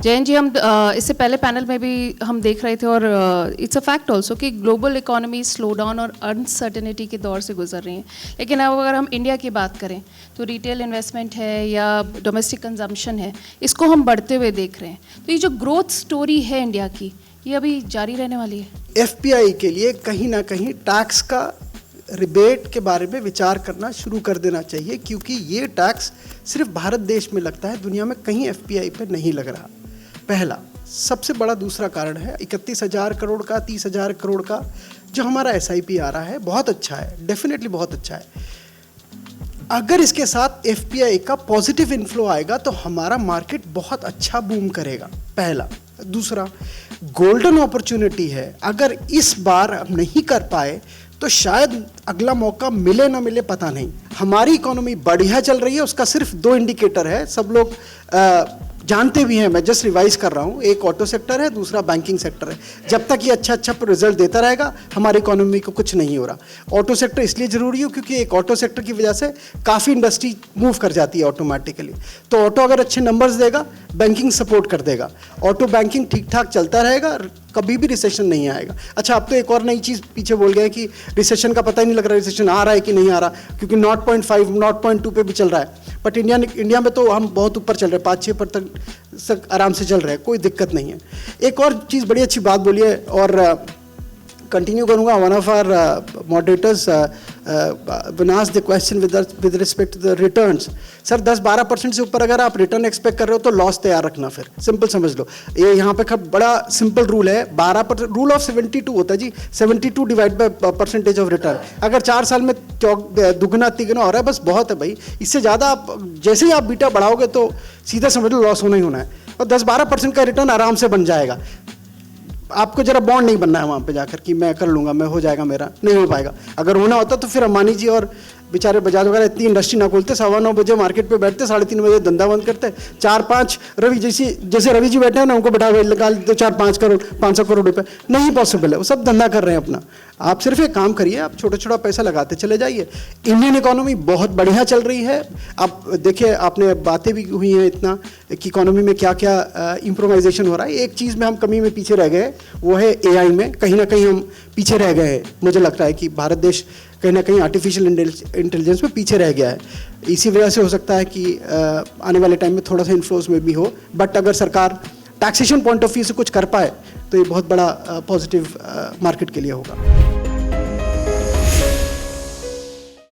जैन जी, हम इससे पहले पैनल में भी हम देख रहे थे और इट्स अ फैक्ट ऑल्सो कि ग्लोबल इकोनॉमी स्लो डाउन और अनसर्टेनिटी के दौर से गुजर रही हैं। लेकिन अब अगर हम इंडिया की बात करें तो रिटेल इन्वेस्टमेंट है या डोमेस्टिक कंजम्पशन है, इसको हम बढ़ते हुए देख रहे हैं। तो ये जो ग्रोथ स्टोरी है इंडिया की, ये अभी जारी रहने वाली है। एफपीआई के लिए कहीं ना कहीं टैक्स का रिबेट के बारे में विचार करना शुरू कर देना चाहिए, क्योंकि ये टैक्स सिर्फ भारत देश में लगता है, दुनिया में कहीं एफपीआई पे नहीं लग रहा। पहला सबसे बड़ा दूसरा कारण है 31,000 करोड़ का, 30,000 करोड़ का जो हमारा एसआईपी आ रहा है, बहुत अच्छा है, डेफिनेटली बहुत अच्छा है। अगर इसके साथ एफपीआई का पॉजिटिव इन्फ्लो आएगा तो हमारा मार्केट बहुत अच्छा बूम करेगा, पहला। दूसरा, गोल्डन अपॉर्चुनिटी है, अगर इस बार हम नहीं कर पाए तो शायद अगला मौका मिले ना मिले पता नहीं। हमारी इकोनॉमी बढ़िया चल रही है, उसका सिर्फ 2 इंडिकेटर है, सब लोग जानते भी हैं, मैं जस्ट रिवाइज कर रहा हूँ। एक ऑटो सेक्टर है, दूसरा बैंकिंग सेक्टर है। जब तक ये अच्छा रिजल्ट देता रहेगा हमारी इकोनॉमी को कुछ नहीं हो रहा। ऑटो सेक्टर इसलिए ज़रूरी है क्योंकि एक ऑटो सेक्टर की वजह से काफ़ी इंडस्ट्री मूव कर जाती है ऑटोमेटिकली। तो ऑटो अगर अच्छे नंबर्स देगा, बैंकिंग सपोर्ट कर देगा, ऑटो बैंकिंग ठीक ठाक चलता रहेगा, कभी भी रिसेशन नहीं आएगा। अच्छा, अब तो एक और नई चीज़ पीछे बोल गए कि रिसेशन का पता ही नहीं लग रहा, रिसेशन आ रहा है कि नहीं आ रहा, क्योंकि 0.5 0.2 पे भी चल रहा है। बट इंडिया में तो हम बहुत ऊपर चल रहे हैं, 5-6% आराम से चल रहे हैं, कोई दिक्कत नहीं है। एक और चीज़ बड़ी अच्छी बात बोली है और कंटिन्यू करूँगा। वन ऑफ आवर मॉडरेटर्स बनास the question with respect to the returns. Sir 10-12% से ऊपर अगर आप रिटर्न एक्सपेक्ट कर रहे हो तो लॉस तैयार रखना, फिर सिंपल समझ लो। ये यहाँ पे बड़ा सिंपल रूल है, 12% रूल ऑफ 72 होता है जी, 72 divide by percentage of return. अगर 4 साल में दुगना तिगुना हो रहा है, बस बहुत है भाई। इससे ज़्यादा आप जैसे ही आप बीटा बढ़ाओगे तो सीधा समझ लो लॉस होना ही होना है, और 10-12% का रिटर्न आराम से बन जाएगा। आपको जरा बॉन्ड नहीं बनना है वहाँ पे जाकर कि मैं कर लूँगा, मैं हो जाएगा, मेरा नहीं हो पाएगा। अगर होना होता तो फिर अंबानी जी और बेचारे बजाज वगैरह इतनी इंडस्ट्री ना खोलते, 9:15 बजे मार्केट पे बैठते, 3:30 बजे धंधा बंद करते, 4-5 रवि जैसे रवि जी बैठे हैं ना, उनको बैठा निकाल दो 4-5 करोड़ 500 करोड़ रुपए, नहीं पॉसिबल है। वो सब धंधा कर रहे हैं अपना। आप सिर्फ एक काम करिए, आप छोटा पैसा लगाते चले जाइए। इंडियन इकोनॉमी बहुत बढ़िया चल रही है। आप देखिए, आपने बातें भी हुई हैं इतना कि इकोनॉमी में क्या क्या इम्प्रोवाइजेशन हो रहा है। एक चीज़ में हम कमी में पीछे रह गए, वो है एआई में। कहीं ना कहीं हम पीछे रह गए हैं। मुझे लगता है कि भारत देश कहीं ना कहीं आर्टिफिशियल इंटेलिजेंस में पीछे रह गया है। इसी वजह से हो सकता है कि आने वाले टाइम में थोड़ा सा इन्फ्लोज में भी हो। बट अगर सरकार टैक्सेशन पॉइंट ऑफ व्यू से कुछ कर पाए तो ये बहुत बड़ा पॉजिटिव मार्केट के लिए होगा।